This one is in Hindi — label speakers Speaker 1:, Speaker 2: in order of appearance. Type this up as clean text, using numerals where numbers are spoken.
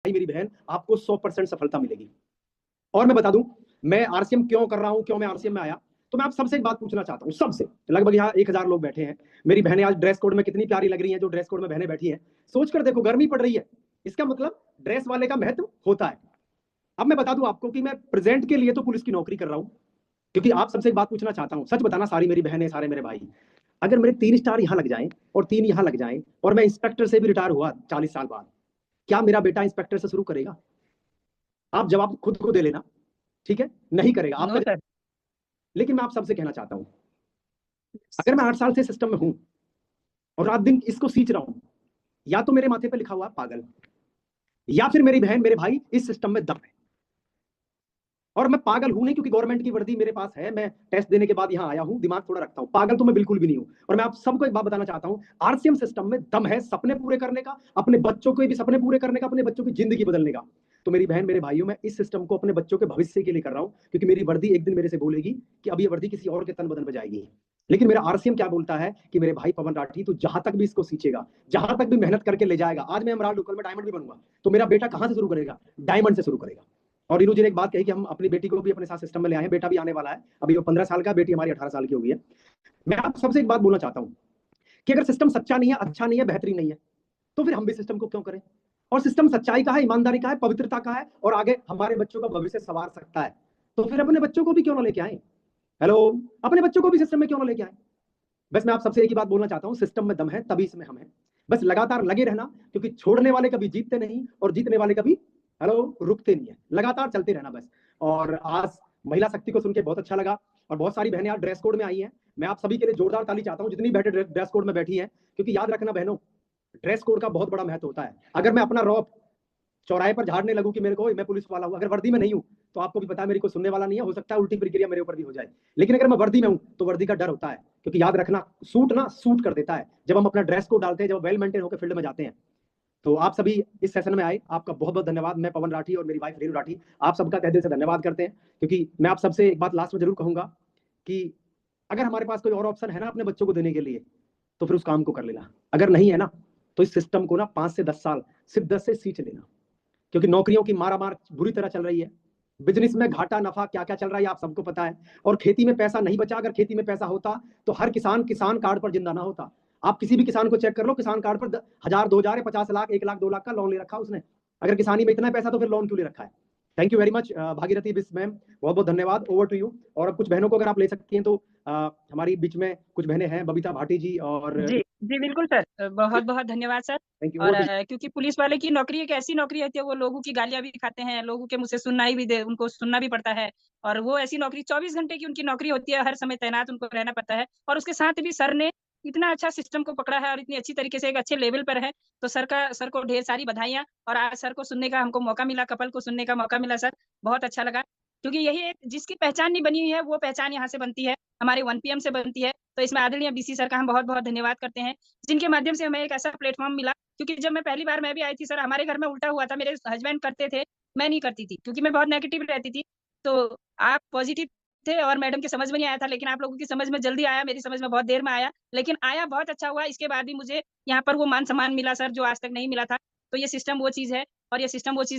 Speaker 1: मेरी बहन, आपको 100% सफलता मिलेगी। और मैं बता दूं, मैं आरसीएम क्यों कर रहा हूं, क्यों मैं आरसीएम में आया, तो मैं आप सबसे एक बात पूछना चाहता हूं, सबसे। लगभग यहाँ 1000 लोग बैठे हैं। मेरी बहनें आज ड्रेस कोड में कितनी प्यारी लग रही हैं, जो ड्रेस कोड में बहनें बैठी हैं। सोचकर देखो, गर्मी पड़ रही है, इसका मतलब ड्रेस वाले का महत्व होता है। अब मैं बता दूं आपको कि मैं प्रेजेंट के लिए तो पुलिस की नौकरी कर रहा हूं, क्योंकि आप सबसे एक बात पूछना चाहता हूं, सच बताना, सारी मेरी बहनें, सारे मेरे भाई, अगर मेरे 3 स्टार यहाँ लग जाएं और 3 यहाँ लग जाएं और मैं इंस्पेक्टर से भी रिटायर हुआ 40 साल बाद, क्या मेरा बेटा इंस्पेक्टर से शुरू करेगा? आप जवाब खुद को दे लेना, ठीक है? नहीं करेगा
Speaker 2: नो
Speaker 1: आपका।
Speaker 2: सर।
Speaker 1: लेकिन मैं आप सबसे कहना चाहता हूं, अगर मैं 8 साल से सिस्टम में हूं और रात दिन इसको सींच रहा हूं, या तो मेरे माथे पे लिखा हुआ पागल, या फिर मेरी बहन, मेरे भाई, इस सिस्टम में दम है। और मैं पागल हूं नहीं, क्योंकि गवर्नमेंट की वर्दी मेरे पास है, मैं टेस्ट देने के बाद यहां आया हूं, दिमाग थोड़ा रखता हूं। पागल तो मैं बिल्कुल भी नहीं हूं। और मैं आप सबको एक बात बताना चाहता हूं, आरसीएम सिस्टम में दम है सपने पूरे करने का, अपने बच्चों के भी सपने पूरे करने का, अपने बच्चों की जिंदगी बदलने का। तो मेरी बहन, मेरे भाइयों, मैं इस सिस्टम को अपने बच्चों के भविष्य के लिए कर रहा हूं, क्योंकि मेरी वर्दी एक दिन मेरे से बोलेगी कि अब ये वर्दी किसी और के तन बदन में जाएगी। लेकिन मेरा आरसीएम क्या बोलता है कि मेरे भाई पवन राठी, तू जहां तक भी इसको सींचेगा, जहां तक भी मेहनत करके ले जाएगा, आज मैं एमराल्ड हूं, कल मैं डायमंड भी बनूंगा, तो मेरा बेटा कहां से शुरू करेगा? डायमंड से शुरू करेगा। और इनू जी ने एक बात कही कि हम अपनी बेटी को भी अपने साथ सिस्टम में ले आए हैं, बेटा भी आने वाला है, अभी वो 15 साल का, बेटी हमारी 18 साल की हो गई है। मैं आप सबसे एक बात बोलना चाहता हूं कि अगर सिस्टम सच्चा नहीं है, अच्छा नहीं है, बेहतरीन नहीं है, तो फिर हम भी सिस्टम को क्यों करें? और सिस्टम सच्चाई का है, ईमानदारी का है, पवित्रता का है, और आगे हमारे बच्चों का भविष्य संवार सकता है, तो फिर अपने बच्चों को भी क्यों ना लेके आए? हेलो, अपने बच्चों को भी सिस्टम में क्यों ना लेके आए? बस मैं आप सबसे एक ही बात बोलना चाहता हूं, सिस्टम में दम है तभी इसमें हम हैं। बस लगातार लगे रहना, क्योंकि छोड़ने वाले कभी जीतते नहीं, और जीतने वाले कभी, हेलो, रुकते नहीं है। लगातार चलते रहना बस। और आज महिला शक्ति को सुन के बहुत अच्छा लगा, और बहुत सारी बहनें आज ड्रेस कोड में आई हैं। मैं आप सभी के लिए जोरदार ताली चाहता हूं, जितनी बैठे ड्रेस कोड में बैठी हैं, क्योंकि याद रखना बहनों, ड्रेस कोड का बहुत बड़ा महत्व होता है। अगर मैं अपना रौब चौराहे पर झाड़ने लगूं कि मेरे को, मैं पुलिस वाला हूं, अगर वर्दी में नहीं हूं, तो आपको भी पता है मेरी कोई सुनने वाला नहीं है, हो सकता है उल्टी प्रक्रिया मेरे ऊपर भी हो जाए। लेकिन अगर मैं वर्दी में हूं, तो वर्दी का डर होता है, क्योंकि याद रखना, सूट ना सूट कर देता है जब हम अपना ड्रेस कोड डालते हैं, जब वेल मेंटेन होकर फील्ड में जाते हैं। तो आप सभी इस सेशन में आए, आपका बहुत बहुत धन्यवाद। मैं पवन राठी और मेरी वाइफ रेणु राठी, आप सबका तहे दिल से धन्यवाद करते हैं। क्योंकि मैं आप सबसे एक बात लास्ट में जरूर कहूंगा कि अगर हमारे पास कोई और ऑप्शन है ना अपने बच्चों को देने के लिए, तो फिर उस काम को कर लेना। अगर नहीं है ना, तो इस सिस्टम को ना 5 से 10 साल, सिर्फ 10 से सींच लेना, क्योंकि नौकरियों की मारामार बुरी तरह चल रही है। बिजनेस में घाटा नफा क्या क्या चल रहा है आप सबको पता है। और खेती में पैसा नहीं बचा। अगर खेती में पैसा होता, तो हर किसान किसान कार्ड पर जिंदा ना होता। आप किसी भी किसान को चेक कर लो, किसान कार्ड पर 1000, 2000, 50 लाख, 1 लाख, 2 लाख का लोन ले रखा उसने। अगर किसानी में इतना पैसा, तो फिर लोन क्यों ले रखा है? Thank you very much Bhagirathi बिस मैम, बहुत बहुत धन्यवाद। Over to you. और अब कुछ बहनों को अगर आप ले सकती हैं, तो हमारी बीच में कुछ बहनें हैं, बबीता भाटी जी और,
Speaker 2: जी जी बिल्कुल सर, बहुत बहुत धन्यवाद सर।
Speaker 1: Thank you.
Speaker 2: और
Speaker 1: ओवर टू
Speaker 2: क्योंकि पुलिस वाले की नौकरी एक ऐसी नौकरी होती है, वो लोगों की गालियां भी खाते हैं, लोगों के मुंह से सुनना भी दे, उनको सुनना भी पड़ता है। और वो ऐसी नौकरी 24 घंटे की उनकी नौकरी होती है, हर समय तैनात उनको रहना पड़ता है। और उसके साथ भी सर ने इतना अच्छा सिस्टम को पकड़ा है और इतनी अच्छी तरीके से एक अच्छे लेवल पर है, तो सर को ढेर सारी बधाइयां। और आज सर को सुनने का हमको मौका मिला, कपल को सुनने का मौका मिला सर, बहुत अच्छा लगा। क्योंकि यही एक जिसकी पहचान नहीं बनी हुई है, वो पहचान यहाँ से बनती है, हमारे 1 PM से बनती है। तो इसमें आदरणीय बीसी सर का हम बहुत बहुत धन्यवाद करते हैं, जिनके माध्यम से हमें एक ऐसा प्लेटफॉर्म मिला। क्योंकि जब मैं पहली बार मैं भी आई थी सर, हमारे घर में उल्टा हुआ था, मेरे हस्बैंड करते थे, मैं नहीं करती थी, क्योंकि मैं बहुत नेगेटिव रहती थी। तो आप पॉजिटिव थे और मैडम की समझ में नहीं आया था, लेकिन आप लोगों की समझ में जल्दी आया, मेरी समझ में बहुत देर में आया, लेकिन आया, बहुत अच्छा हुआ। इसके बाद भी मुझे यहाँ पर वो मान सम्मान मिला सर, जो आज तक नहीं मिला था। तो ये सिस्टम वो चीज़ है, और ये सिस्टम वो चीज़